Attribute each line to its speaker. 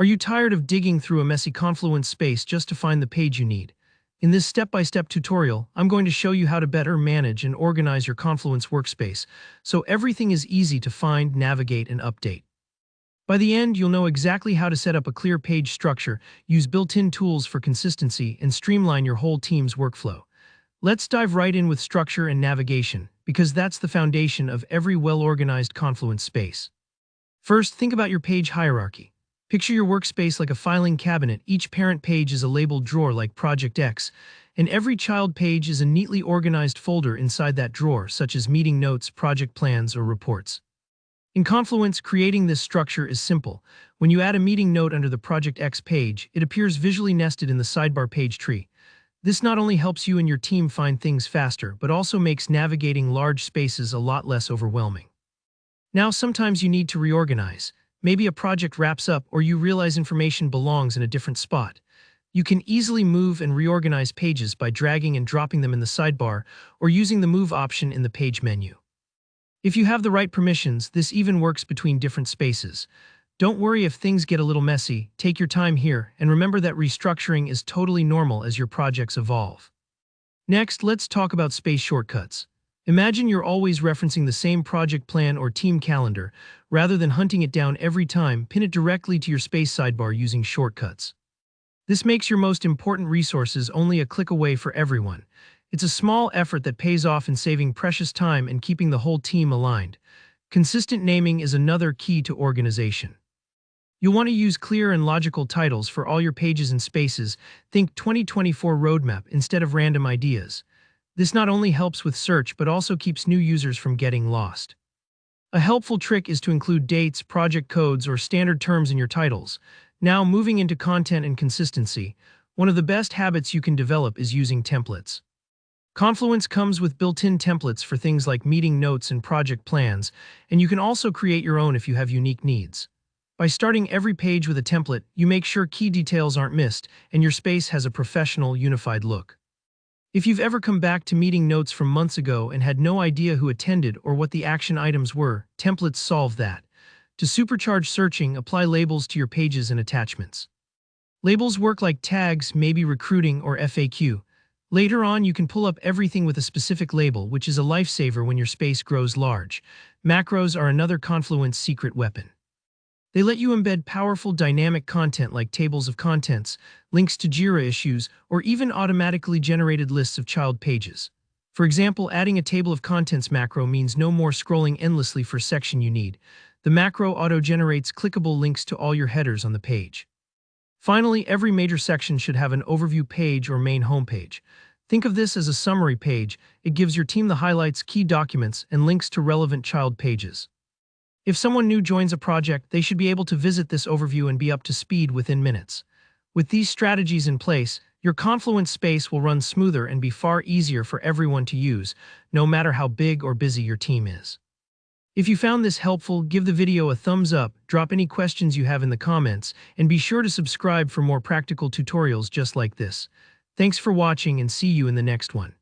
Speaker 1: Are you tired of digging through a messy Confluence space just to find the page you need? In this step-by-step tutorial, I'm going to show you how to better manage and organize your Confluence workspace, so everything is easy to find, navigate, and update. By the end, you'll know exactly how to set up a clear page structure, use built-in tools for consistency, and streamline your whole team's workflow. Let's dive right in with structure and navigation, because that's the foundation of every well-organized Confluence space. First, think about your page hierarchy. Picture your workspace like a filing cabinet. Each parent page is a labeled drawer like Project X, and every child page is a neatly organized folder inside that drawer, such as meeting notes, project plans, or reports. In Confluence, creating this structure is simple. When you add a meeting note under the Project X page, it appears visually nested in the sidebar page tree. This not only helps you and your team find things faster, but also makes navigating large spaces a lot less overwhelming. Now, sometimes you need to reorganize. Maybe a project wraps up or you realize information belongs in a different spot. You can easily move and reorganize pages by dragging and dropping them in the sidebar or using the Move option in the page menu. If you have the right permissions, this even works between different spaces. Don't worry if things get a little messy. Take your time here, and remember that restructuring is totally normal as your projects evolve. Next, let's talk about space shortcuts. Imagine you're always referencing the same project plan or team calendar. Rather than hunting it down every time, pin it directly to your space sidebar using shortcuts. This makes your most important resources only a click away for everyone. It's a small effort that pays off in saving precious time and keeping the whole team aligned. Consistent naming is another key to organization. You'll want to use clear and logical titles for all your pages and spaces. Think 2024 roadmap instead of random ideas. This not only helps with search but also keeps new users from getting lost. A helpful trick is to include dates, project codes, or standard terms in your titles. Now, moving into content and consistency, one of the best habits you can develop is using templates. Confluence comes with built-in templates for things like meeting notes and project plans, and you can also create your own if you have unique needs. By starting every page with a template, you make sure key details aren't missed, and your space has a professional, unified look. If you've ever come back to meeting notes from months ago and had no idea who attended or what the action items were, templates solve that. To supercharge searching, apply labels to your pages and attachments. Labels work like tags, maybe recruiting or FAQ. Later on, you can pull up everything with a specific label, which is a lifesaver when your space grows large. Macros are another Confluence secret weapon. They let you embed powerful dynamic content like tables of contents, links to Jira issues, or even automatically generated lists of child pages. For example, adding a table of contents macro means no more scrolling endlessly for a section you need. The macro auto-generates clickable links to all your headers on the page. Finally, every major section should have an overview page or main homepage. Think of this as a summary page. It gives your team the highlights, key documents, and links to relevant child pages. If someone new joins a project, they should be able to visit this overview and be up to speed within minutes. With these strategies in place, your Confluence space will run smoother and be far easier for everyone to use, no matter how big or busy your team is. If you found this helpful, give the video a thumbs up, drop any questions you have in the comments, and be sure to subscribe for more practical tutorials just like this. Thanks for watching and see you in the next one.